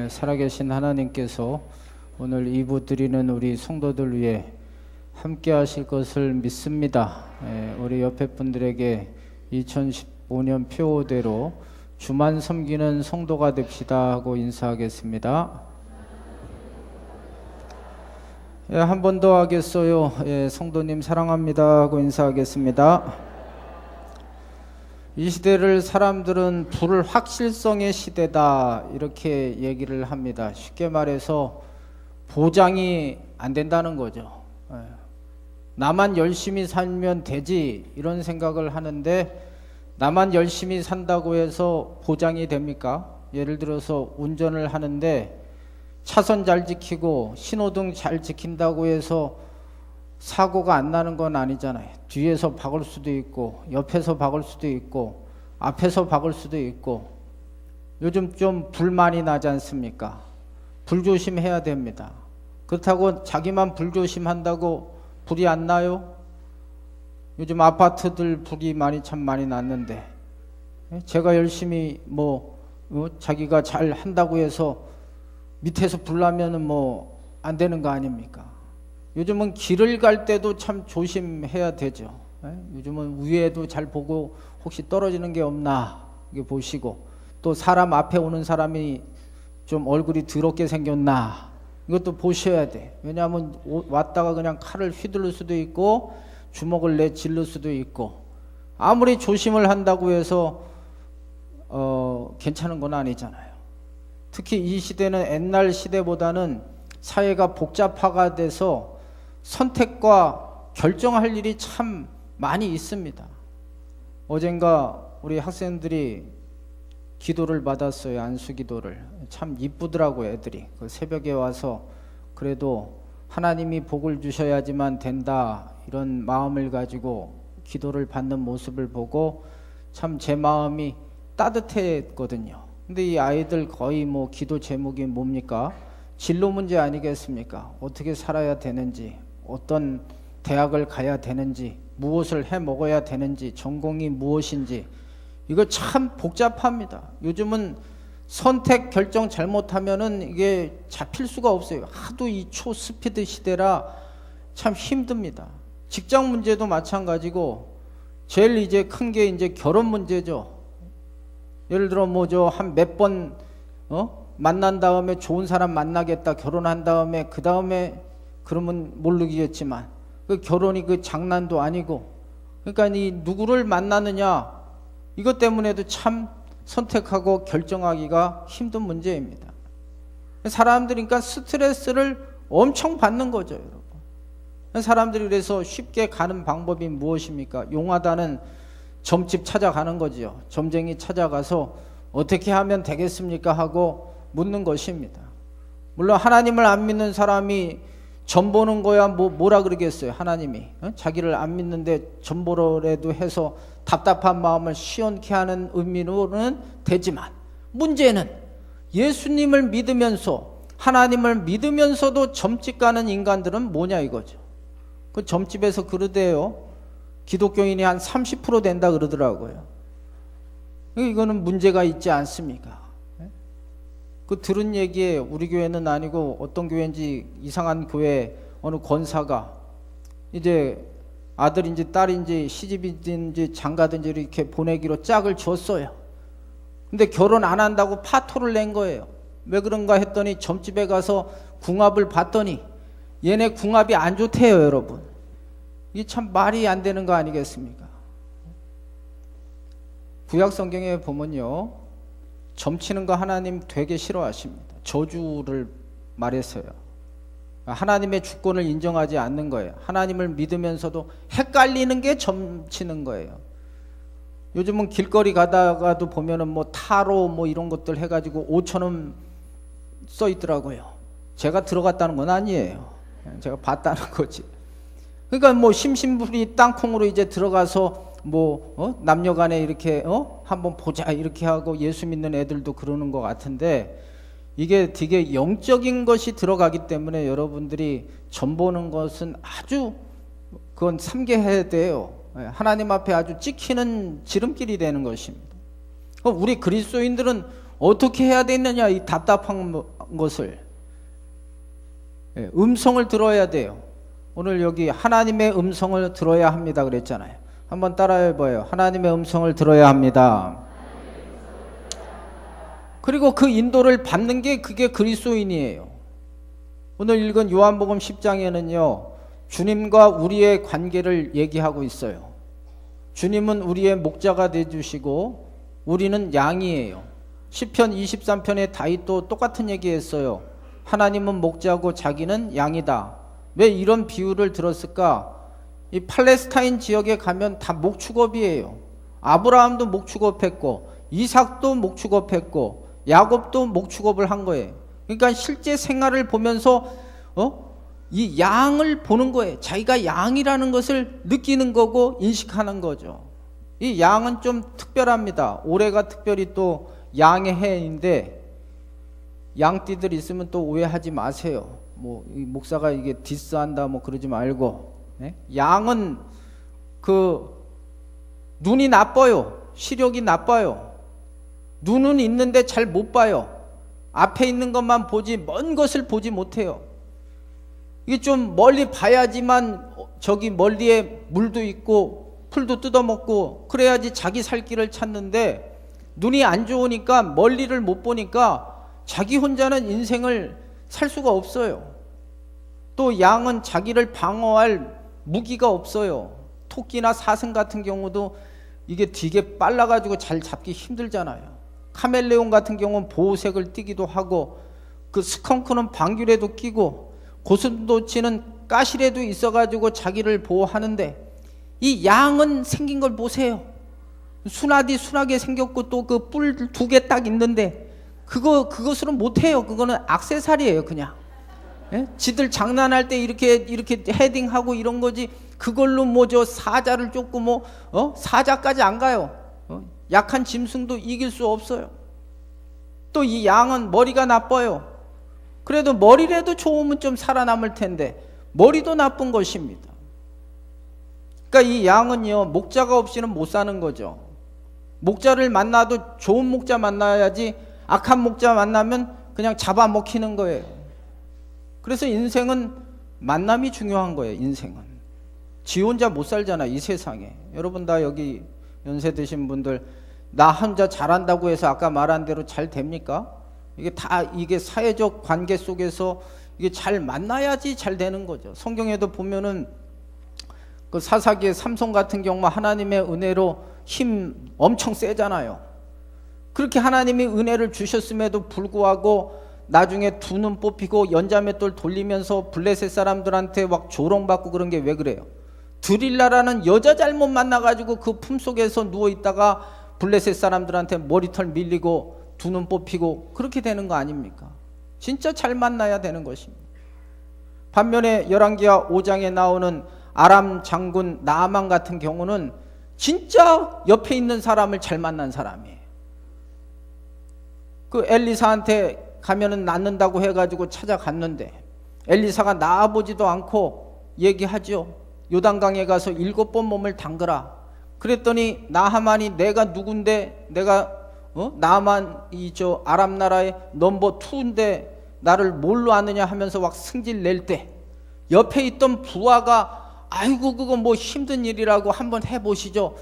살아계신 하나님께서 오늘 2부 드리는 우리 성도들 위해 함께 하실 것을 믿습니다. 우리 옆에 분들에게 2015년 표대로 주만 섬기는 성도가 됩시다 하고 인사하겠습니다. 한 번 더 하겠어요. 성도님 사랑합니다 하고 인사하겠습니다. 이 시대를 사람들은 불확실성의 시대다 이렇게 얘기를 합니다. 쉽게 말해서 보장이 안 된다는 거죠. 나만 열심히 살면 되지 이런 생각을 하는데, 나만 열심히 산다고 해서 보장이 됩니까? 예를 들어서 운전을 하는데 차선 잘 지키고 신호등 잘 지킨다고 해서 사고가 안 나는 건 아니잖아요. 뒤에서 박을 수도 있고 옆에서 박을 수도 있고 앞에서 박을 수도 있고. 요즘 좀 불만이 나지 않습니까? 불조심해야 됩니다. 그렇다고 자기만 불조심한다고 불이 안 나요? 요즘 아파트들 불이 참 많이 났는데, 제가 열심히 자기가 잘 한다고 해서 밑에서 불 나면은 안 되는 거 아닙니까? 요즘은 길을 갈 때도 참 조심해야 되죠. 요즘은 위에도 잘 보고 혹시 떨어지는 게 없나 이게 보시고, 또 사람 앞에 오는 사람이 좀 얼굴이 더럽게 생겼나 이것도 보셔야 돼. 왜냐하면 왔다가 그냥 칼을 휘두를 수도 있고 주먹을 내질를 수도 있고, 아무리 조심을 한다고 해서 괜찮은 건 아니잖아요. 특히 이 시대는 옛날 시대보다는 사회가 복잡화가 돼서 선택과 결정할 일이 참 많이 있습니다. 어젠가 우리 학생들이 기도를 받았어요. 안수기도를. 참 이쁘더라고요. 애들이 그 새벽에 와서 그래도 하나님이 복을 주셔야지만 된다 이런 마음을 가지고 기도를 받는 모습을 보고 참 제 마음이 따뜻했거든요. 근데 이 아이들 거의 기도 제목이 뭡니까? 진로 문제 아니겠습니까? 어떻게 살아야 되는지, 어떤 대학을 가야 되는지, 무엇을 해 먹어야 되는지, 전공이 무엇인지, 이거 참 복잡합니다. 요즘은 선택 결정 잘못하면은 이게 잡힐 수가 없어요. 하도 이 초스피드 시대라 참 힘듭니다. 직장 문제도 마찬가지고, 제일 이제 큰 게 이제 결혼 문제죠. 예를 들어 한 몇 번 만난 다음에 좋은 사람 만나겠다 결혼한 다음에 그 다음에 그러면 모르겠지만 그 결혼이 그 장난도 아니고, 그러니까 이 누구를 만나느냐 이것 때문에도 참 선택하고 결정하기가 힘든 문제입니다. 사람들이 그러니까 스트레스를 엄청 받는 거죠, 여러분. 사람들이 그래서 쉽게 가는 방법이 무엇입니까? 용하다는 점집 찾아가는 거지요. 점쟁이 찾아가서 어떻게 하면 되겠습니까 하고 묻는 것입니다. 물론 하나님을 안 믿는 사람이 점 보는 거야 뭐라 그러겠어요. 하나님이 자기를 안 믿는데 점 보러라도 해서 답답한 마음을 시원케 하는 의미로는 되지만, 문제는 예수님을 믿으면서 하나님을 믿으면서도 점집 가는 인간들은 뭐냐 이거죠. 그 점집에서 그러대요. 기독교인이 한 30% 된다 그러더라고요. 이거는 문제가 있지 않습니까? 그 들은 얘기에 우리 교회는 아니고 어떤 교회인지 이상한 교회 어느 권사가 이제 아들인지 딸인지 시집인지 장가든지 이렇게 보내기로 짝을 줬어요. 근데 결혼 안 한다고 파토를 낸 거예요. 왜 그런가 했더니 점집에 가서 궁합을 봤더니 얘네 궁합이 안 좋대요, 여러분. 이게 참 말이 안 되는 거 아니겠습니까? 구약 성경에 보면요, 점치는 거 하나님 되게 싫어하십니다. 저주를 말했어요. 하나님의 주권을 인정하지 않는 거예요. 하나님을 믿으면서도 헷갈리는 게 점치는 거예요. 요즘은 길거리 가다가도 보면은 타로 이런 것들 해가지고 5,000원 써 있더라고요. 제가 들어갔다는 건 아니에요. 제가 봤다는 거지. 그러니까 심심풀이 땅콩으로 이제 들어가서 남녀간에 이렇게 한번 보자 이렇게 하고 예수 믿는 애들도 그러는 것 같은데, 이게 되게 영적인 것이 들어가기 때문에 여러분들이 점 보는 것은 아주 그건 삼계해야 돼요. 하나님 앞에 아주 찍히는 지름길이 되는 것입니다. 우리 그리스도인들은 어떻게 해야 되느냐, 이 답답한 것을. 음성을 들어야 돼요. 오늘 여기 하나님의 음성을 들어야 합니다 그랬잖아요. 한번 따라해봐요. 하나님의 음성을 들어야 합니다. 그리고 그 인도를 받는 게 그게 그리스도인이에요. 오늘 읽은 요한복음 10장에는요 주님과 우리의 관계를 얘기하고 있어요. 주님은 우리의 목자가 되주시고 우리는 양이에요. 시편 23편에 다윗도 똑같은 얘기했어요. 하나님은 목자고 자기는 양이다. 왜 이런 비유를 들었을까? 이 팔레스타인 지역에 가면 다 목축업이에요. 아브라함도 목축업했고 이삭도 목축업했고 야곱도 목축업을 한 거예요. 그러니까 실제 생활을 보면서 이 양을 보는 거예요. 자기가 양이라는 것을 느끼는 거고 인식하는 거죠. 이 양은 좀 특별합니다. 올해가 특별히 또 양의 해인데 양띠들 있으면 또 오해하지 마세요. 뭐 이 목사가 이게 디스한다 뭐 그러지 말고. 네? 양은 그 눈이 나빠요. 시력이 나빠요. 눈은 있는데 잘 못 봐요. 앞에 있는 것만 보지 먼 것을 보지 못해요. 이게 좀 멀리 봐야지만 저기 멀리에 물도 있고 풀도 뜯어먹고 그래야지 자기 살 길을 찾는데 눈이 안 좋으니까 멀리를 못 보니까 자기 혼자는 인생을 살 수가 없어요. 또 양은 자기를 방어할 무기가 없어요. 토끼나 사슴 같은 경우도 이게 되게 빨라가지고 잘 잡기 힘들잖아요. 카멜레온 같은 경우는 보호색을 띠기도 하고 그 스컹크는 방귀에도 끼고 고슴도치는 가시래도 있어가지고 자기를 보호하는데 이 양은 생긴 걸 보세요. 순하게 생겼고 또 그 뿔 2개 딱 있는데 그것으로 못해요. 그거는 액세서리예요 그냥. 예? 지들 장난할 때 이렇게 헤딩하고 이런 거지 그걸로 뭐 저 사자를 쫓고 뭐 사자까지 안 가요. 약한 짐승도 이길 수 없어요. 또 이 양은 머리가 나빠요. 그래도 머리라도 좋으면 좀 살아남을 텐데 머리도 나쁜 것입니다. 그러니까 이 양은요 목자가 없이는 못 사는 거죠. 목자를 만나도 좋은 목자 만나야지 악한 목자 만나면 그냥 잡아먹히는 거예요. 그래서 인생은 만남이 중요한 거예요. 인생은 지 혼자 못 살잖아 이 세상에. 여러분 다 여기 연세 드신 분들 나 혼자 잘한다고 해서 아까 말한 대로 잘 됩니까? 이게 사회적 관계 속에서 이게 잘 만나야지 잘 되는 거죠. 성경에도 보면은 그 사사기의 삼손 같은 경우 하나님의 은혜로 힘 엄청 세잖아요. 그렇게 하나님이 은혜를 주셨음에도 불구하고 나중에 두 눈 뽑히고 연자맷돌 돌리면서 블레셋 사람들한테 막 조롱받고 그런 게 왜 그래요? 드릴라라는 여자 잘못 만나가지고 그 품속에서 누워있다가 블레셋 사람들한테 머리털 밀리고 두 눈 뽑히고 그렇게 되는 거 아닙니까? 진짜 잘 만나야 되는 것입니다. 반면에 열왕기하 5장에 나오는 아람 장군 나아만 같은 경우는 진짜 옆에 있는 사람을 잘 만난 사람이에요. 그 엘리사한테 가면은 낫는다고 해가지고 찾아갔는데 엘리사가 나아보지도 않고 얘기하죠. 요단강에 가서 7번 몸을 담그라. 그랬더니 나하만이 내가 누군데 내가 나만 저 아람 나라의 넘버 2인데 나를 뭘로 아느냐 하면서 막 승질 낼 때 옆에 있던 부하가 아이고 그거 뭐 힘든 일이라고 한번 해보시죠.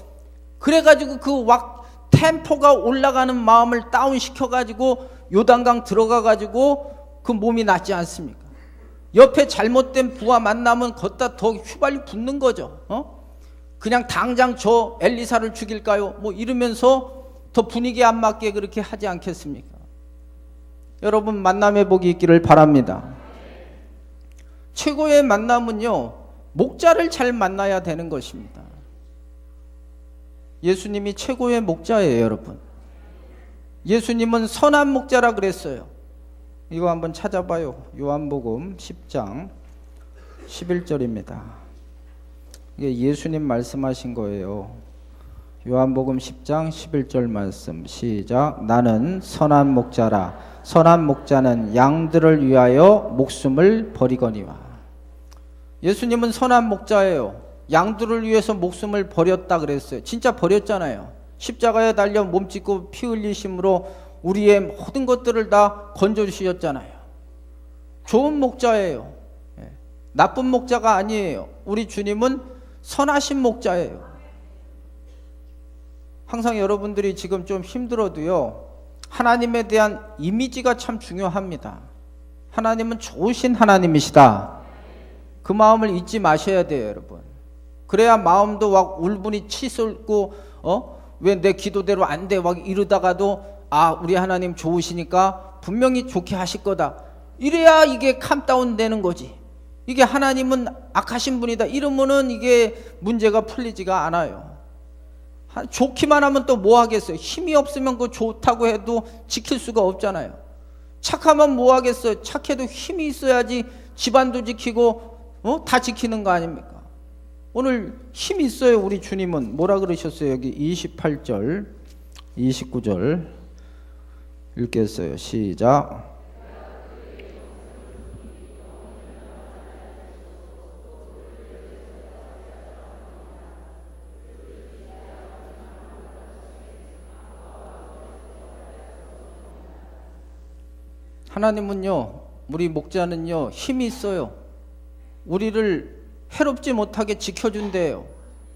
그래가지고 그 막 템포가 올라가는 마음을 다운시켜가지고 요단강 들어가가지고 그 몸이 낫지 않습니까? 옆에 잘못된 부하 만나면 걷다 더 휘발유 붙는 거죠. 그냥 당장 저 엘리사를 죽일까요? 뭐 이러면서 더 분위기 안 맞게 그렇게 하지 않겠습니까? 여러분 만남의 복이 있기를 바랍니다. 최고의 만남은요 목자를 잘 만나야 되는 것입니다. 예수님이 최고의 목자예요 여러분. 예수님은 선한 목자라 그랬어요. 이거 한번 찾아봐요. 요한복음 10장 11절입니다. 이게 예수님 말씀하신 거예요. 요한복음 10장 11절 말씀 시작. 나는 선한 목자라. 선한 목자는 양들을 위하여 목숨을 버리거니와. 예수님은 선한 목자예요. 양들을 위해서 목숨을 버렸다 그랬어요. 진짜 버렸잖아요. 십자가에 달려 몸 찢고 피 흘리심으로 우리의 모든 것들을 다 건져주셨잖아요. 좋은 목자예요. 나쁜 목자가 아니에요. 우리 주님은 선하신 목자예요. 항상 여러분들이 지금 좀 힘들어도요, 하나님에 대한 이미지가 참 중요합니다. 하나님은 좋으신 하나님이시다. 그 마음을 잊지 마셔야 돼요, 여러분. 그래야 마음도 막 울분이 치솟고 왜 내 기도대로 안 돼 막 이러다가도 우리 하나님 좋으시니까 분명히 좋게 하실 거다. 이래야 이게 캄다운 되는 거지. 이게 하나님은 악하신 분이다 이러면은 이게 문제가 풀리지가 않아요. 좋기만 하면 또 뭐 하겠어요? 힘이 없으면 그 좋다고 해도 지킬 수가 없잖아요. 착하면 뭐 하겠어요? 착해도 힘이 있어야지 집안도 지키고 다 지키는 거 아닙니까? 오늘 힘이 있어요. 우리 주님은 뭐라 그러셨어요? 여기 28절 29절 읽겠어요. 시작. 하나님은요, 우리 목자는요, 힘이 있어요. 우리를 해롭지 못하게 지켜준대요.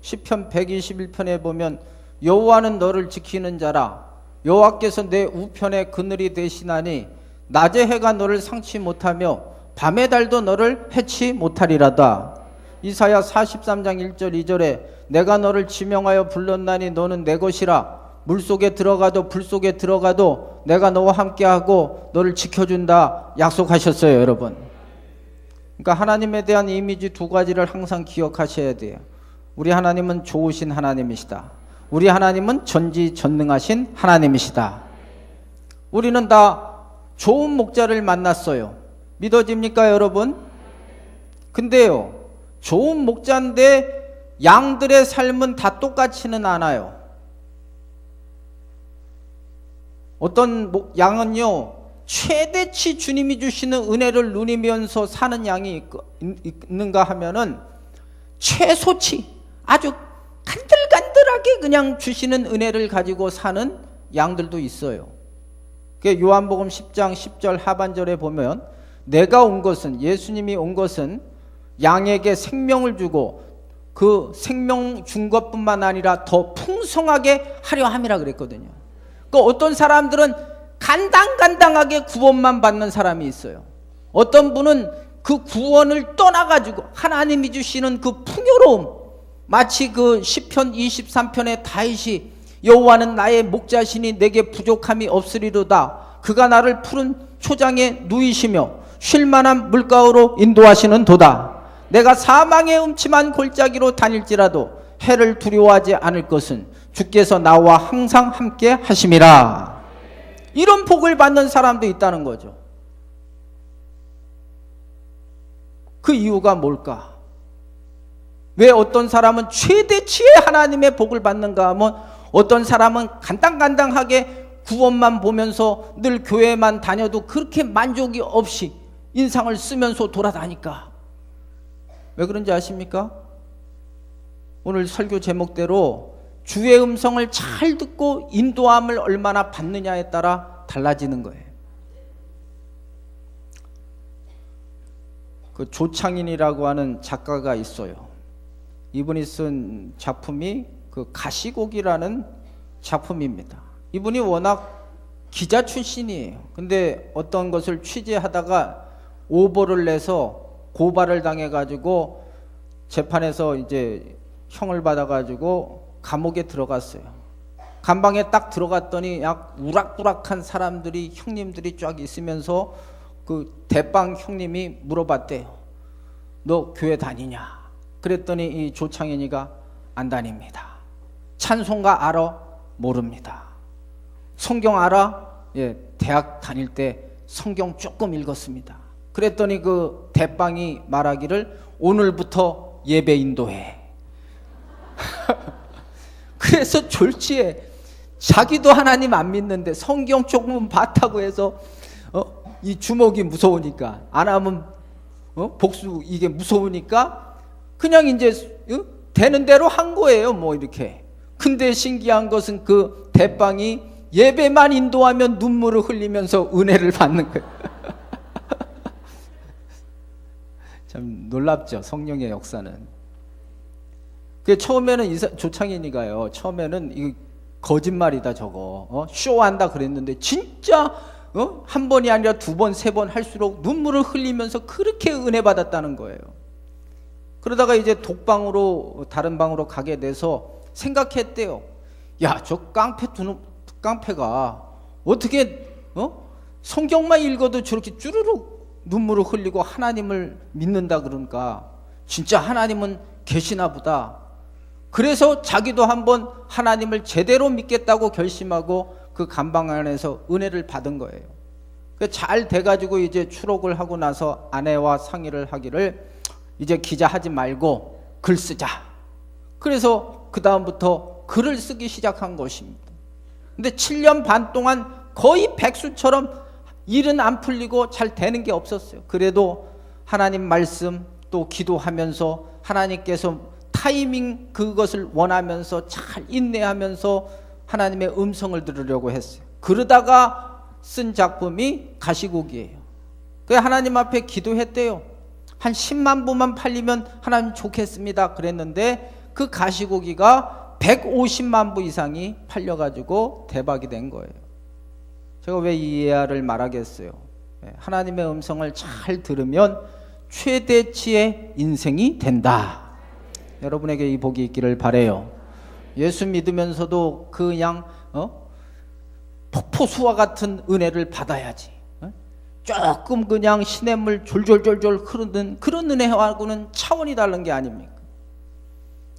시편 121편에 보면 여호와는 너를 지키는 자라. 여호와께서 내 우편에 그늘이 되시나니 낮의 해가 너를 상치 못하며 밤의 달도 너를 해치 못하리라다. 이사야 43장 1절 2절에 내가 너를 지명하여 불렀나니 너는 내 것이라. 물속에 들어가도 불속에 들어가도 내가 너와 함께하고 너를 지켜준다 약속하셨어요, 여러분. 그러니까 하나님에 대한 이미지 두 가지를 항상 기억하셔야 돼요. 우리 하나님은 좋으신 하나님이시다. 우리 하나님은 전지전능하신 하나님이시다. 우리는 다 좋은 목자를 만났어요. 믿어집니까, 여러분? 근데요, 좋은 목자인데 양들의 삶은 다 똑같지는 않아요. 어떤 양은요, 최대치 주님이 주시는 은혜를 누리면서 사는 양이 있는가 하면은 최소치 아주 간들간들하게 그냥 주시는 은혜를 가지고 사는 양들도 있어요. 요한복음 10장 10절 하반절에 보면 내가 온 것은, 예수님이 온 것은 양에게 생명을 주고 그 생명 준 것뿐만 아니라 더 풍성하게 하려 함이라 그랬거든요. 어떤 사람들은 간당간당하게 구원만 받는 사람이 있어요. 어떤 분은 그 구원을 떠나가지고 하나님이 주시는 그 풍요로움, 마치 그 시편 23편의 다윗이 여호와는 나의 목자시니 내게 부족함이 없으리로다. 그가 나를 푸른 초장에 누이시며 쉴만한 물가로 인도하시는 도다. 내가 사망의 음침한 골짜기로 다닐지라도 해를 두려워하지 않을 것은 주께서 나와 항상 함께 하심이라. 이런 복을 받는 사람도 있다는 거죠. 그 이유가 뭘까? 왜 어떤 사람은 최대치의 하나님의 복을 받는가 하면 어떤 사람은 간당간당하게 구원만 보면서 늘 교회만 다녀도 그렇게 만족이 없이 인상을 쓰면서 돌아다니까. 왜 그런지 아십니까? 오늘 설교 제목대로 주의 음성을 잘 듣고 인도함을 얼마나 받느냐에 따라 달라지는 거예요. 그 조창인이라고 하는 작가가 있어요. 이분이 쓴 작품이 그 가시곡이라는 작품입니다. 이분이 워낙 기자 출신이에요. 근데 어떤 것을 취재하다가 오보를 내서 고발을 당해가지고 재판에서 이제 형을 받아가지고 감옥에 들어갔어요. 감방에 딱 들어갔더니 약 우락부락한 사람들이, 형님들이 쫙 있으면서 그 대빵 형님이 물어봤대요. 너 교회 다니냐? 그랬더니 이 조창현이가 안 다닙니다. 찬송가 알아? 모릅니다. 성경 알아? 예, 대학 다닐 때 성경 조금 읽었습니다. 그랬더니 그 대빵이 말하기를 오늘부터 예배 인도해. 그래서 졸지에 자기도 하나님 안 믿는데 성경 조금은 봤다고 해서 이 주먹이 무서우니까 안 하면 복수 이게 무서우니까 그냥 이제 되는 대로 한 거예요. 뭐 이렇게. 근데 신기한 것은 그 대빵이 예배만 인도하면 눈물을 흘리면서 은혜를 받는 거예요. 참 놀랍죠, 성령의 역사는. 그 처음에는 조창인이가요, 처음에는 이거 거짓말이다 저거, 쇼한다 그랬는데 진짜 한 번이 아니라 두 번, 세 번 할수록 눈물을 흘리면서 그렇게 은혜 받았다는 거예요. 그러다가 이제 독방으로, 다른 방으로 가게 돼서 생각했대요. 야, 저 깡패가 어떻게 성경만 읽어도 저렇게 쭈르륵 눈물을 흘리고 하나님을 믿는다 그러니까 진짜 하나님은 계시나 보다. 그래서 자기도 한번 하나님을 제대로 믿겠다고 결심하고 그 감방 안에서 은혜를 받은 거예요. 잘 돼가지고 이제 추록을 하고 나서 아내와 상의를 하기를 이제 기자하지 말고 글 쓰자. 그래서 그 다음부터 글을 쓰기 시작한 것입니다. 근데 7년 반 동안 거의 백수처럼 일은 안 풀리고 잘 되는 게 없었어요. 그래도 하나님 말씀 또 기도하면서 하나님께서 타이밍 그것을 원하면서 잘 인내하면서 하나님의 음성을 들으려고 했어요. 그러다가 쓴 작품이 가시곡이에요. 그래서 하나님 앞에 기도했대요. 한 10만 부만 팔리면 하나님 좋겠습니다 그랬는데 그 가시고기가 150만 부 이상이 팔려가지고 대박이 된 거예요. 제가 왜 이 예화를 말하겠어요? 하나님의 음성을 잘 들으면 최대치의 인생이 된다. 여러분에게 이 복이 있기를 바라요. 예수 믿으면서도 그냥 폭포수와 같은 은혜를 받아야지. 조금 그냥 시냇물 졸졸졸졸 흐르는 그런 은혜하고는 차원이 다른 게 아닙니까?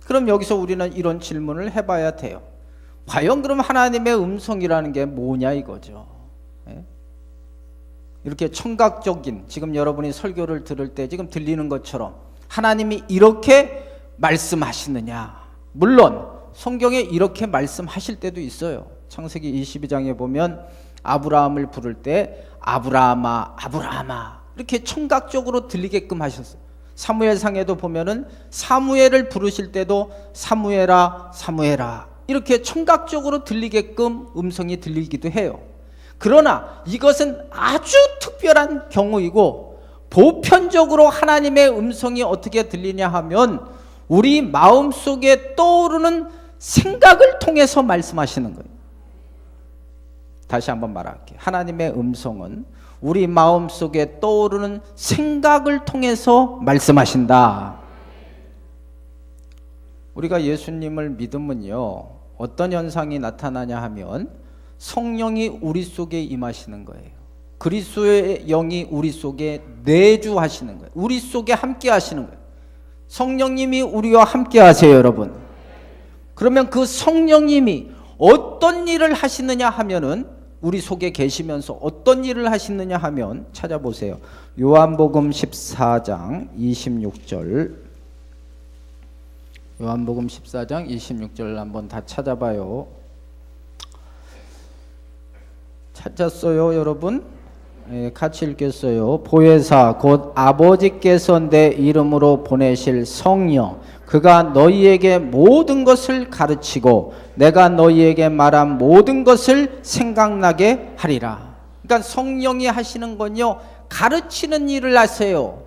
그럼 여기서 우리는 이런 질문을 해봐야 돼요. 과연 그럼 하나님의 음성이라는 게 뭐냐 이거죠. 이렇게 청각적인, 지금 여러분이 설교를 들을 때 지금 들리는 것처럼 하나님이 이렇게 말씀하시느냐. 물론 성경에 이렇게 말씀하실 때도 있어요. 창세기 22장에 보면 아브라함을 부를 때 아브라함아 아브라함아 이렇게 청각적으로 들리게끔 하셨어요. 사무엘상에도 보면은 사무엘을 부르실 때도 사무엘아 사무엘아 이렇게 청각적으로 들리게끔 음성이 들리기도 해요. 그러나 이것은 아주 특별한 경우이고 보편적으로 하나님의 음성이 어떻게 들리냐 하면 우리 마음속에 떠오르는 생각을 통해서 말씀하시는 거예요. 다시 한번 말할게요. 하나님의 음성은 우리 마음속에 떠오르는 생각을 통해서 말씀하신다. 우리가 예수님을 믿으면요 어떤 현상이 나타나냐 하면 성령이 우리 속에 임하시는 거예요. 그리스도의 영이 우리 속에 내주하시는 거예요. 우리 속에 함께 하시는 거예요. 성령님이 우리와 함께 하세요, 여러분. 그러면 그 성령님이 어떤 일을 하시느냐 하면은 우리 속에 계시면서 어떤 일을 하시느냐 하면 찾아보세요. 요한복음 14장 26절. 요한복음 14장 26절 한번 다 찾아봐요. 찾았어요, 여러분? 네, 같이 읽겠어요. 보혜사 곧 아버지께서 내 이름으로 보내실 성령 그가 너희에게 모든 것을 가르치고 내가 너희에게 말한 모든 것을 생각나게 하리라. 그러니까 성령이 하시는 건요 가르치는 일을 하세요.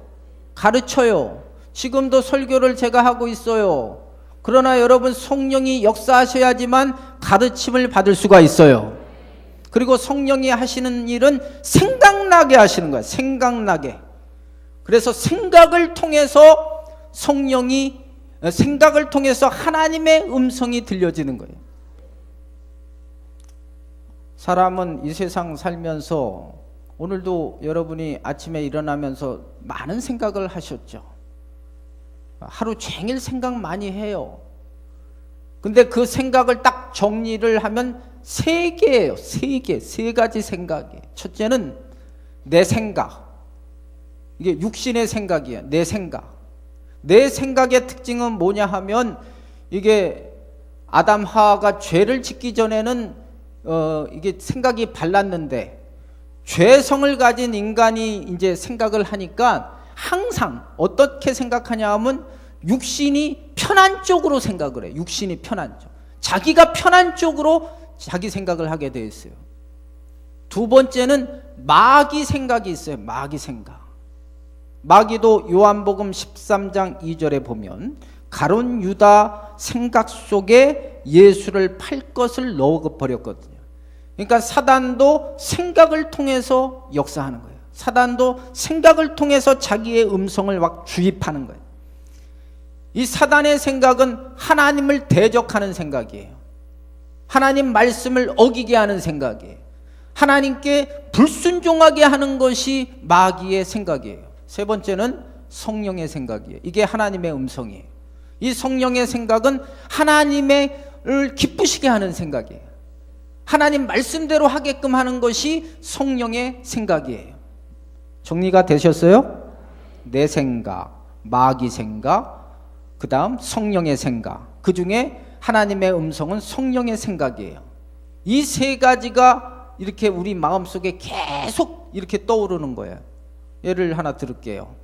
가르쳐요. 지금도 설교를 제가 하고 있어요. 그러나 여러분 성령이 역사하셔야지만 가르침을 받을 수가 있어요. 그리고 성령이 하시는 일은 생각나게 하시는 거예요. 생각나게. 그래서 생각을 통해서 생각을 통해서 하나님의 음성이 들려지는 거예요. 사람은 이 세상 살면서 오늘도 여러분이 아침에 일어나면서 많은 생각을 하셨죠. 하루 종일 생각 많이 해요. 근데 그 생각을 딱 정리를 하면 세 개예요. 세 가지 생각이에요. 첫째는 내 생각. 이게 육신의 생각이에요. 내 생각. 내 생각의 특징은 뭐냐 하면 이게 아담 하와가 죄를 짓기 전에는 이게 생각이 발랐는데 죄성을 가진 인간이 이제 생각을 하니까 항상 어떻게 생각하냐 하면 육신이 편한 쪽으로 생각을 해요. 육신이 편한 쪽. 자기가 편한 쪽으로 자기 생각을 하게 되어 있어요. 두 번째는 마귀 생각이 있어요. 마귀 생각. 마귀도 요한복음 13장 2절에 보면 가룟 유다 생각 속에 예수를 팔 것을 넣어버렸거든요. 그러니까 사단도 생각을 통해서 역사하는 거예요. 사단도 생각을 통해서 자기의 음성을 막 주입하는 거예요. 이 사단의 생각은 하나님을 대적하는 생각이에요. 하나님 말씀을 어기게 하는 생각이에요. 하나님께 불순종하게 하는 것이 마귀의 생각이에요. 세 번째는 성령의 생각이에요. 이게 하나님의 음성이에요. 이 성령의 생각은 하나님을 기쁘시게 하는 생각이에요. 하나님 말씀대로 하게끔 하는 것이 성령의 생각이에요. 정리가 되셨어요? 내 생각, 마귀 생각, 그 다음 성령의 생각. 그 중에 하나님의 음성은 성령의 생각이에요. 이 세 가지가 이렇게 우리 마음속에 계속 이렇게 떠오르는 거예요. 예를 하나 들을게요.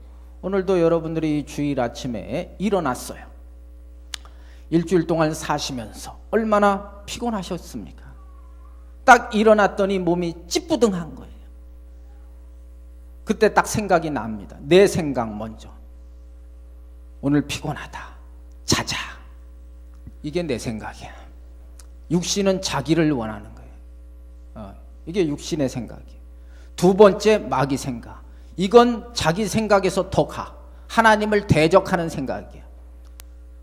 오늘도 여러분들이 주일 아침에 일어났어요. 일주일 동안 사시면서 얼마나 피곤하셨습니까? 딱 일어났더니 몸이 찌뿌둥한 거예요. 그때 딱 생각이 납니다. 내 생각 먼저. 오늘 피곤하다. 자자. 이게 내 생각이야. 육신은 자기를 원하는 거예요. 이게 육신의 생각이에요. 두 번째 마귀 생각. 이건 자기 생각에서 더 가. 하나님을 대적하는 생각이에요.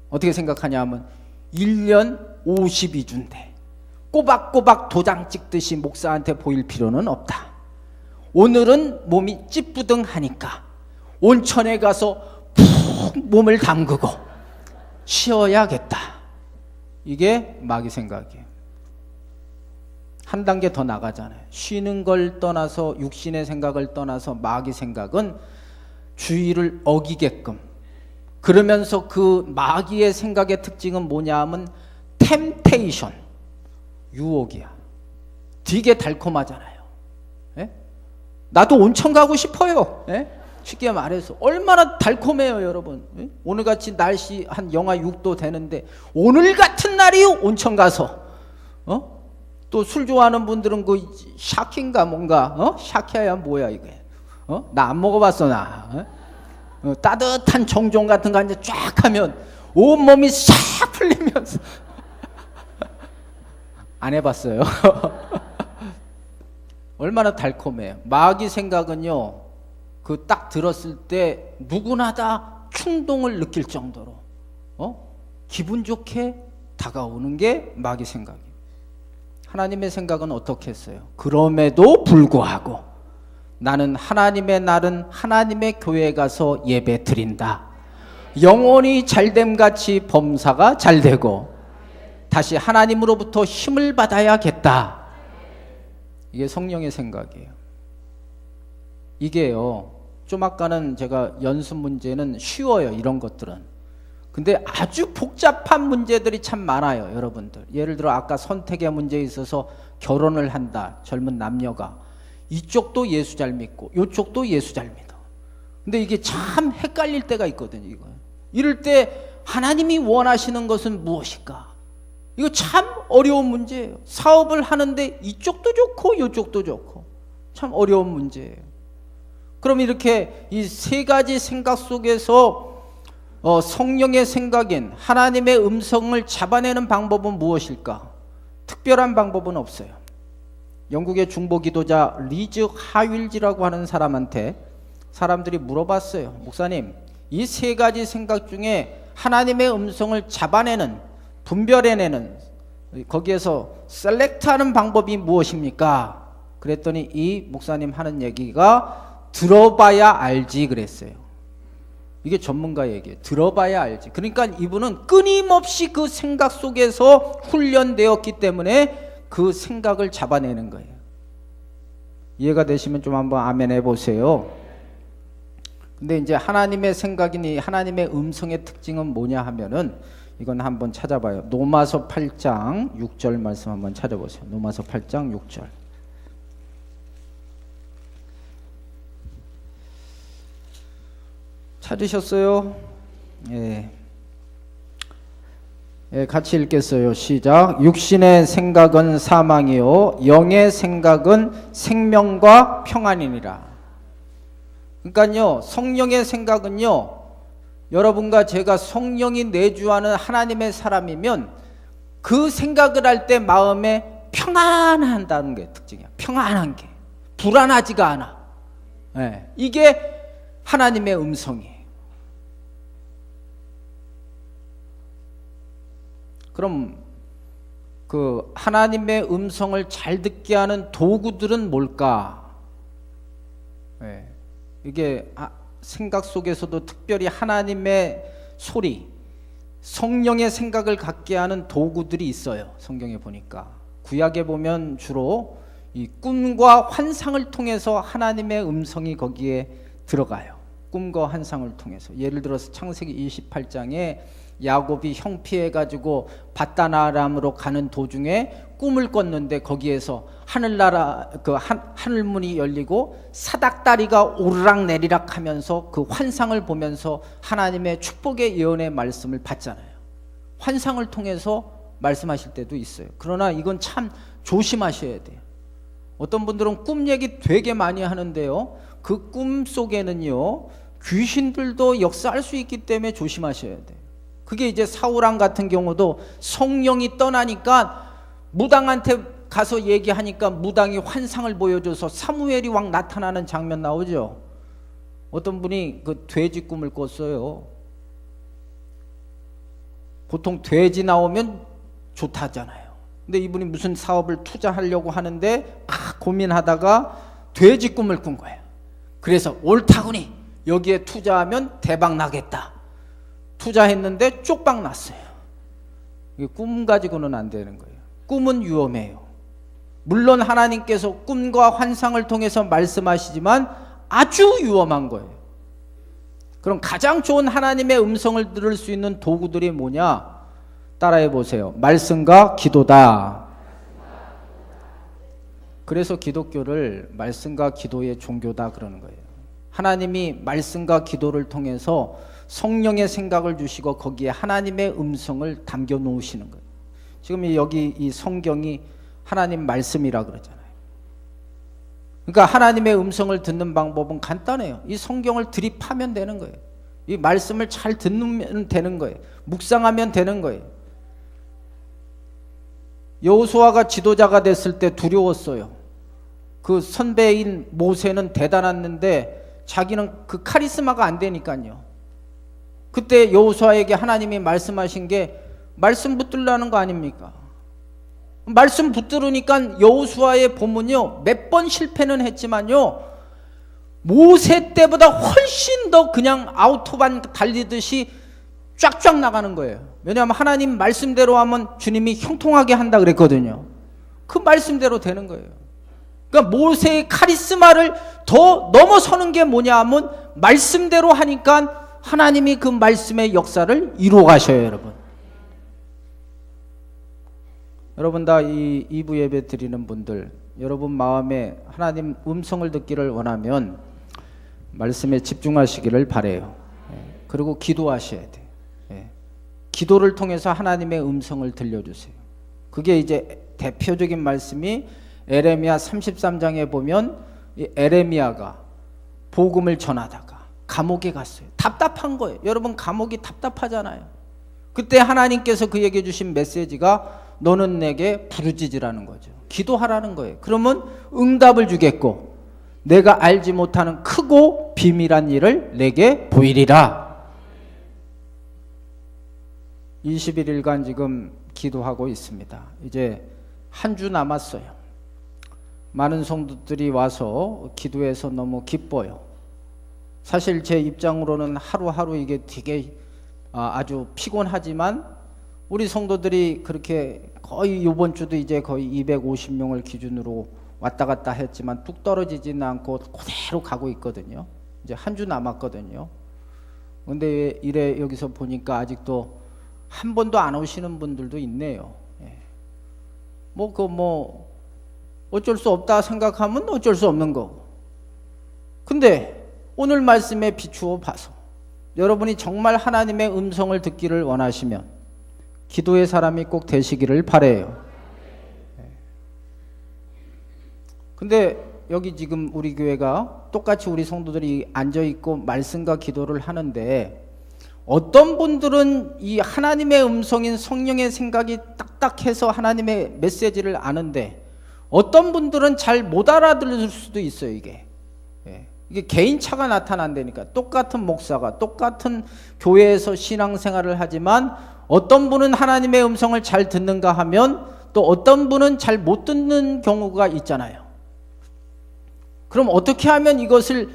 어떻게 생각하냐면 1년 52주인데 꼬박꼬박 도장 찍듯이 목사한테 보일 필요는 없다. 오늘은 몸이 찌뿌둥하니까 온천에 가서 푹 몸을 담그고 쉬어야겠다. 이게 마귀 생각이에요. 한 단계 더 나가잖아요. 쉬는 걸 떠나서 육신의 생각을 떠나서 마귀 생각은 주의를 어기게끔, 그러면서 그 마귀의 생각의 특징은 뭐냐 하면 템테이션, 유혹이야. 되게 달콤하잖아요. 예? 나도 온천 가고 싶어요. 예? 쉽게 말해서 얼마나 달콤해요, 여러분. 예? 오늘같이 날씨 한 영하 6도 되는데 오늘 같은 날이 온천 가서 또 술 좋아하는 분들은 그 샤키인가 뭔가 샤키야 뭐야 이게 나 안 먹어봤어 나. 따뜻한 정종 같은 거 이제 쫙 하면 온몸이 싹 풀리면서 안 해봤어요. 얼마나 달콤해요. 마귀 생각은요, 그 딱 들었을 때 누구나 다 충동을 느낄 정도로 기분 좋게 다가오는 게 마귀 생각이에요. 하나님의 생각은 어떻게 했어요? 그럼에도 불구하고 나는 하나님의 날은 하나님의 교회에 가서 예배 드린다. 영혼이 잘됨같이 범사가 잘되고 다시 하나님으로부터 힘을 받아야겠다. 이게 성령의 생각이에요. 이게요, 좀 아까는 제가 연습 문제는 쉬워요, 이런 것들은. 근데 아주 복잡한 문제들이 참 많아요, 여러분들. 예를 들어 아까 선택의 문제에 있어서 결혼을 한다, 젊은 남녀가. 이쪽도 예수 잘 믿고 이쪽도 예수 잘 믿어. 근데 이게 참 헷갈릴 때가 있거든요, 이거. 이럴 때 하나님이 원하시는 것은 무엇일까? 이거 참 어려운 문제예요. 사업을 하는데 이쪽도 좋고 이쪽도 좋고 참 어려운 문제예요. 그럼 이렇게 이 세 가지 생각 속에서 성령의 생각인 하나님의 음성을 잡아내는 방법은 무엇일까? 특별한 방법은 없어요. 영국의 중보 기도자 리즈 하윌지라고 하는 사람한테 사람들이 물어봤어요. 목사님, 이 세 가지 생각 중에 하나님의 음성을 잡아내는, 분별해내는, 거기에서 셀렉트하는 방법이 무엇입니까? 그랬더니 이 목사님 하는 얘기가 들어봐야 알지 그랬어요. 이게 전문가 얘기예요. 들어봐야 알지. 그러니까 이분은 끊임없이 그 생각 속에서 훈련되었기 때문에 그 생각을 잡아내는 거예요. 이해가 되시면 좀 한번 아멘 해보세요. 근데 이제 하나님의 생각이니 하나님의 음성의 특징은 뭐냐 하면은 이건 한번 찾아봐요. 로마서 8장 6절 말씀 한번 찾아보세요. 로마서 8장 6절. 찾으셨어요? 예. 예, 같이 읽겠어요. 시작. 육신의 생각은 사망이요 영의 생각은 생명과 평안이니라. 그러니까요, 성령의 생각은요, 여러분과 제가 성령이 내주하는 하나님의 사람이면 그 생각을 할 때 마음에 평안한다는 게 특징이야. 평안한 게 불안하지가 않아. 예, 이게 하나님의 음성이에요. 그럼 그 하나님의 음성을 잘 듣게 하는 도구들은 뭘까? 예, 이게 생각 속에서도 특별히 하나님의 소리, 성령의 생각을 갖게 하는 도구들이 있어요. 성경에 보니까 구약에 보면 주로 이 꿈과 환상을 통해서 하나님의 음성이 거기에 들어가요. 꿈과 환상을 통해서. 예를 들어서 창세기 28장에 야곱이 형피해가지고 밧다나람으로 가는 도중에 꿈을 꿨는데 거기에서 하늘나라 그 하늘문이 열리고 사닥다리가 오르락 내리락 하면서 그 환상을 보면서 하나님의 축복의 예언의 말씀을 받잖아요. 환상을 통해서 말씀하실 때도 있어요. 그러나 이건 참 조심하셔야 돼요. 어떤 분들은 꿈 얘기 되게 많이 하는데요, 그 꿈 속에는요 귀신들도 역사할 수 있기 때문에 조심하셔야 돼요. 그게 이제 사울왕 같은 경우도 성령이 떠나니까 무당한테 가서 얘기하니까 무당이 환상을 보여줘서 사무엘이 왕 나타나는 장면 나오죠. 어떤 분이 그 돼지 꿈을 꿨어요. 보통 돼지 나오면 좋다잖아요. 근데 이분이 무슨 사업을 투자하려고 하는데 막 고민하다가 돼지 꿈을 꾼 거예요. 그래서 옳다구니 여기에 투자하면 대박 나겠다. 투자했는데 쪽박 났어요. 이게 꿈 가지고는 안 되는 거예요. 꿈은 위험해요. 물론 하나님께서 꿈과 환상을 통해서 말씀하시지만 아주 위험한 거예요. 그럼 가장 좋은 하나님의 음성을 들을 수 있는 도구들이 뭐냐? 따라해 보세요. 말씀과 기도다. 그래서 기독교를 말씀과 기도의 종교다 그러는 거예요. 하나님이 말씀과 기도를 통해서 성령의 생각을 주시고 거기에 하나님의 음성을 담겨 놓으시는 거예요. 지금 여기 이 성경이 하나님 말씀이라 그러잖아요. 그러니까 하나님의 음성을 듣는 방법은 간단해요. 이 성경을 들이파면 되는 거예요. 이 말씀을 잘 듣는 되는 거예요. 묵상하면 되는 거예요. 여호수아가 지도자가 됐을 때 두려웠어요. 그 선배인 모세는 대단했는데 자기는 그 카리스마가 안 되니까요. 그때 여호수아에게 하나님이 말씀하신 게 말씀 붙들라는 거 아닙니까? 말씀 붙들으니까 여호수아의 본문요 몇 번 실패는 했지만요 모세 때보다 훨씬 더 그냥 아우토반 달리듯이 쫙쫙 나가는 거예요. 왜냐하면 하나님 말씀대로 하면 주님이 형통하게 한다 그랬거든요. 그 말씀대로 되는 거예요. 그러니까 모세의 카리스마를 더 넘어서는 게 뭐냐 하면 말씀대로 하니까 하나님이 그 말씀의 역사를 이루어 가셔요. 여러분 다 이 2부 예배 드리는 분들, 여러분 마음에 하나님 음성을 듣기를 원하면 말씀에 집중하시기를 바라요. 그리고 기도하셔야 돼요. 기도를 통해서 하나님의 음성을 들려주세요. 그게 이제 대표적인 말씀이 에레미야 33장에 보면 이 에레미야가 복음을 전하다가 감옥에 갔어요. 답답한 거예요. 여러분 감옥이 답답하잖아요. 그때 하나님께서 그에게 주신 메시지가 너는 내게 부르짖으라는 거죠. 기도하라는 거예요. 그러면 응답을 주겠고 내가 알지 못하는 크고 비밀한 일을 내게 보이리라. 21일간 지금 기도하고 있습니다. 이제 한 주 남았어요. 많은 성도들이 와서 기도해서 너무 기뻐요. 사실 제 입장으로는 하루하루 이게 되게 아주 피곤하지만 우리 성도들이 그렇게 거의 이번 주도 이제 거의 250명을 기준으로 왔다 갔다 했지만 뚝 떨어지지는 않고 그대로 가고 있거든요. 이제 한 주 남았거든요. 근데 이래 여기서 보니까 아직도 한 번도 안 오시는 분들도 있네요. 뭐 어쩔 수 없다 생각하면 어쩔 수 없는 거고. 근데 오늘 말씀에 비추어 봐서 여러분이 정말 하나님의 음성을 듣기를 원하시면 기도의 사람이 꼭 되시기를 바라요. 근데 여기 지금 우리 교회가 똑같이 우리 성도들이 앉아있고 말씀과 기도를 하는데, 어떤 분들은 이 하나님의 음성인 성령의 생각이 딱딱해서 하나님의 메시지를 아는데, 어떤 분들은 잘 못 알아들을 수도 있어요. 이게 개인차가 나타난다니까. 똑같은 목사가 똑같은 교회에서 신앙생활을 하지만 어떤 분은 하나님의 음성을 잘 듣는가 하면 또 어떤 분은 잘 못 듣는 경우가 있잖아요. 그럼 어떻게 하면 이것을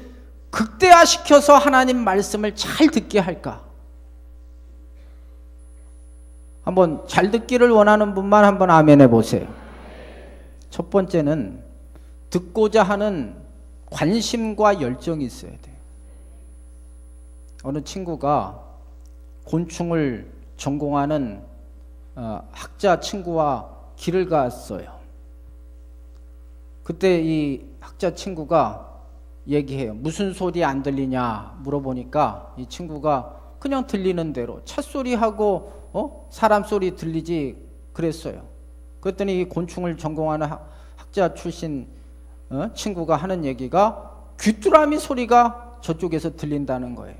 극대화시켜서 하나님 말씀을 잘 듣게 할까? 한번 잘 듣기를 원하는 분만 한번 아멘 해보세요. 첫 번째는 듣고자 하는 관심과 열정이 있어야 돼요. 어느 친구가 곤충을 전공하는 학자 친구와 길을 갔어요. 그때 이 학자 친구가 얘기해요. 무슨 소리 안 들리냐 물어보니까 이 친구가 그냥 들리는 대로 찻소리하고 사람 소리 들리지 그랬어요. 그랬더니 이 곤충을 전공하는 학자 출신 친구가 하는 얘기가 귀뚜라미 소리가 저쪽에서 들린다는 거예요.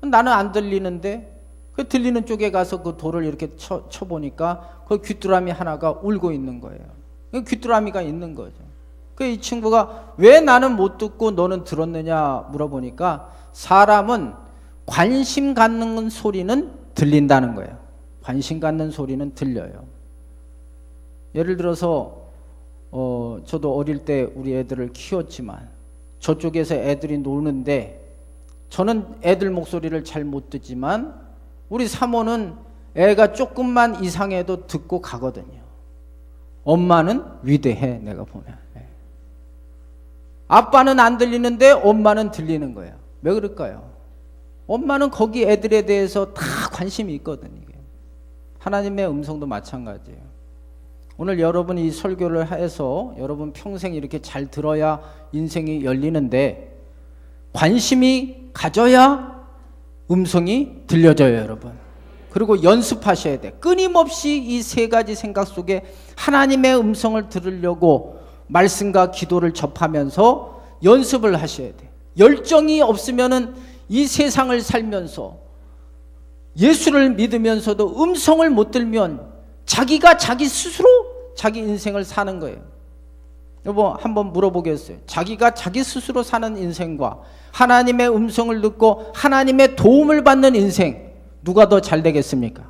나는 안 들리는데 그 들리는 쪽에 가서 그 돌을 이렇게 쳐보니까 그 귀뚜라미 하나가 울고 있는 거예요. 귀뚜라미가 있는 거죠. 그 이 친구가 왜 나는 못 듣고 너는 들었느냐 물어보니까 사람은 관심 갖는 소리는 들린다는 거예요. 관심 갖는 소리는 들려요. 예를 들어서 저도 어릴 때 우리 애들을 키웠지만 저쪽에서 애들이 노는데 저는 애들 목소리를 잘 못 듣지만 우리 사모는 애가 조금만 이상해도 듣고 가거든요. 엄마는 위대해. 내가 보면 아빠는 안 들리는데 엄마는 들리는 거예요. 왜 그럴까요? 엄마는 거기 애들에 대해서 다 관심이 있거든요. 하나님의 음성도 마찬가지예요. 오늘 여러분이 이 설교를 해서 여러분 평생 이렇게 잘 들어야 인생이 열리는데 관심이 가져야 음성이 들려져요, 여러분. 그리고 연습하셔야 돼. 끊임없이 이 세 가지 생각 속에 하나님의 음성을 들으려고 말씀과 기도를 접하면서 연습을 하셔야 돼. 열정이 없으면은 이 세상을 살면서 예수를 믿으면서도 음성을 못 들면 자기가 자기 스스로 자기 인생을 사는 거예요. 여보, 한번 물어보겠어요. 자기가 자기 스스로 사는 인생과 하나님의 음성을 듣고 하나님의 도움을 받는 인생, 누가 더 잘 되겠습니까?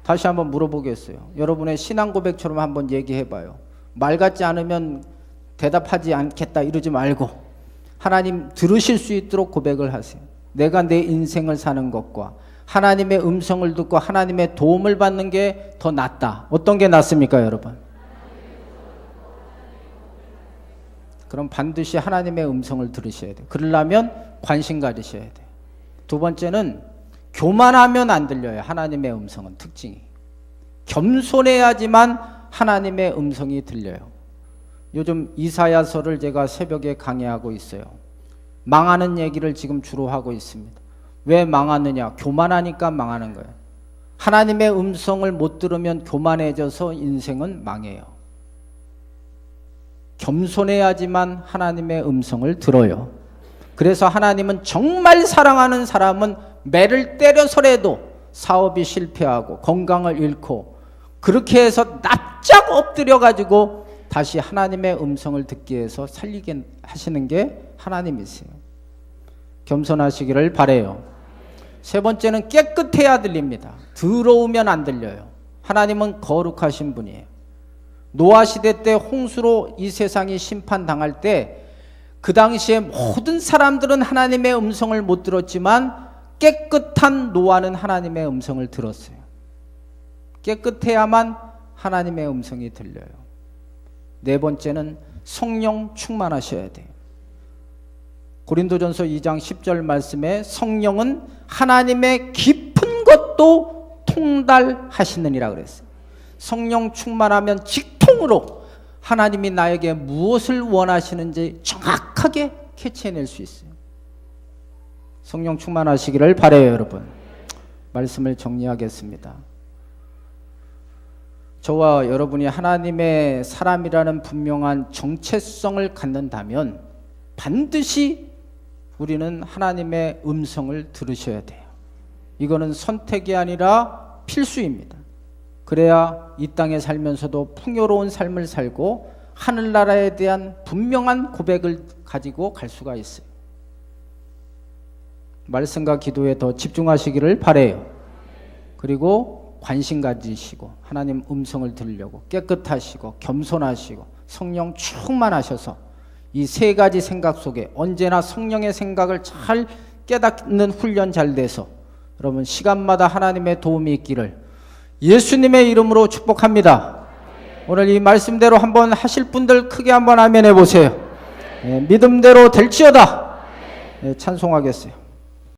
다시 한번 물어보겠어요. 여러분의 신앙 고백처럼 한번 얘기해봐요. 말 같지 않으면 대답하지 않겠다 이러지 말고 하나님 들으실 수 있도록 고백을 하세요. 내가 내 인생을 사는 것과 하나님의 음성을 듣고 하나님의 도움을 받는 게 더 낫다. 어떤 게 낫습니까, 여러분? 그럼 반드시 하나님의 음성을 들으셔야 돼요. 그러려면 관심 가지셔야 돼요. 두 번째는 교만하면 안 들려요. 하나님의 음성은 특징이. 겸손해야지만 하나님의 음성이 들려요. 요즘 이사야서를 제가 새벽에 강의하고 있어요. 망하는 얘기를 지금 주로 하고 있습니다. 왜 망하느냐? 교만하니까 망하는 거예요. 하나님의 음성을 못 들으면 교만해져서 인생은 망해요. 겸손해야지만 하나님의 음성을 들어요. 그래서 하나님은 정말 사랑하는 사람은 매를 때려서라도 사업이 실패하고 건강을 잃고 그렇게 해서 납작 엎드려 가지고 다시 하나님의 음성을 듣기 위해서 살리게 하시는 게 하나님이세요. 겸손하시기를 바라요. 세 번째는 깨끗해야 들립니다. 더러우면 안 들려요. 하나님은 거룩하신 분이에요. 노아 시대 때 홍수로 이 세상이 심판당할 때 그 당시에 모든 사람들은 하나님의 음성을 못 들었지만 깨끗한 노아는 하나님의 음성을 들었어요. 깨끗해야만 하나님의 음성이 들려요. 네 번째는 성령 충만하셔야 돼요. 고린도전서 2장 10절 말씀에 성령은 하나님의 깊은 것도 통달하시느니라 그랬어요. 성령 충만하면 직통으로 하나님이 나에게 무엇을 원하시는지 정확하게 캐치해낼 수 있어요. 성령 충만하시기를 바라요, 여러분. 말씀을 정리하겠습니다. 저와 여러분이 하나님의 사람이라는 분명한 정체성을 갖는다면 반드시 우리는 하나님의 음성을 들으셔야 돼요. 이거는 선택이 아니라 필수입니다. 그래야 이 땅에 살면서도 풍요로운 삶을 살고 하늘나라에 대한 분명한 고백을 가지고 갈 수가 있어요. 말씀과 기도에 더 집중하시기를 바라요. 그리고 관심 가지시고 하나님 음성을 들으려고 깨끗하시고 겸손하시고 성령 충만하셔서 이 세 가지 생각 속에 언제나 성령의 생각을 잘 깨닫는 훈련 잘 돼서 여러분 시간마다 하나님의 도움이 있기를 예수님의 이름으로 축복합니다. 오늘 이 말씀대로 한번 하실 분들 크게 한번 아멘 해보세요. 믿음대로 될지어다. 찬송하겠어요.